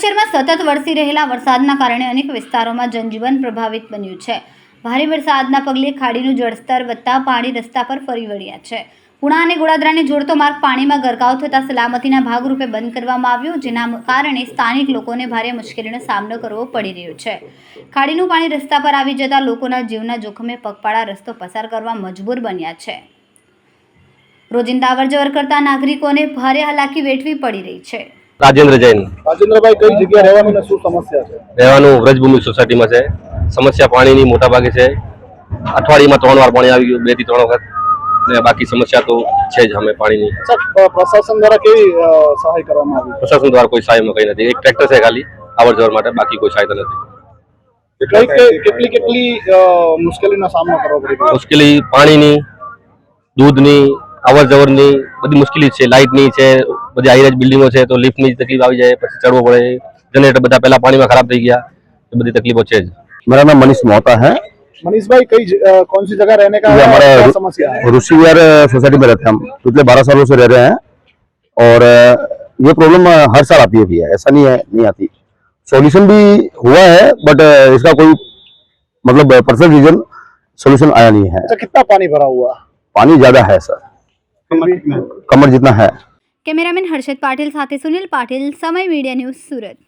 सूरत शहर में सतत वरसी रहेला वरसादना कारणे अनेक विस्तारों जनजीवन प्रभावित बन्युं छे। भारे वरसादना पगले खाड़ीनुं जळस्तर वधता पाणी रस्ता पर फरी वळ्या छे। पुणा અને ગોડાદરાને જોડતો માર્ગ પાણીમાં ગરકાવ થતા સલામતીના ભાગરૂપે બંધ કરવામાં આવ્યો, જેના કારણે સ્થાનિક લોકોને ભારે મુશ્કેલીનો સામનો કરવો પડી રહ્યો છે। ખાડીનું પાણી રસ્તા પર આવી જતા લોકોના જીવના જોખમે પગપાળા રસ્તો પસાર કરવા મજબૂર બન્યા છે। રોજિંદા અવરજવર કરતા નાગરિકોને ભારે હાલાકી વેઠવી પડી રહી છે। राजेंद्र जैन। राजेंद्र भाई, कई जगह રહેવાનું ને શું સમસ્યા છે? રહેવાનું વ્રજભૂમિ સોસાયટીમાં છે। સમસ્યા પાણીની મોટા ભાગે છે। અઠવાડિયામાં 3 વાર પાણી આવી ગયું, 2 થી 3 વખત, ને બાકી સમસ્યા તો છે જ અમે પાણીની। પ્રશાસન દ્વારા કેવી સહાય કરવામાં આવી? પ્રશાસન દ્વારા કોઈ સહાયમાં કંઈ નથી। એક ટ્રેક્ટર છે ખાલી આવર જવર માટે, બાકી કોઈ સહાયતા નથી। કેટલી મુશ્કેલીનો સામનો કરવો પડ્યો? મુશ્કેલી પાણીની, દૂધની, આવર જવરની બધી મુશ્કેલી છે। લાઇટની છે, બધી હાઈરાઇઝ બિલ્ડિંગો છે તો લિફ્ટની તકલીફ આવી जाए, પછી ચડવો પડે। જનરેટર બધા પહેલા પાણીમાં ખરાબ થઈ ગયા, એ બધી તકલીફો છે જ। मेरा नाम मनीष मोहता है। मनीष भाई, कौन सी जगह रहने का हमारा समस्या है? ऋषि विहार सोसाइटी में रहते हैं हम, पिछले 12 सालों से रह रहे हैं और ये प्रॉब्लम हर साल आती है भैया, ऐसा नहीं है नहीं आती। सॉल्यूशन भी हुआ है बट इसका कोई मतलब पर्सनल रीजन सॉल्यूशन आया नहीं है। अच्छा, कितना पानी भरा हुआ? पानी ज्यादा है सर, कमर जितना है। कैमरामैन हर्षद पाटिल साथे सुनील पाटिल, समय मीडिया न्यूज, सूरत।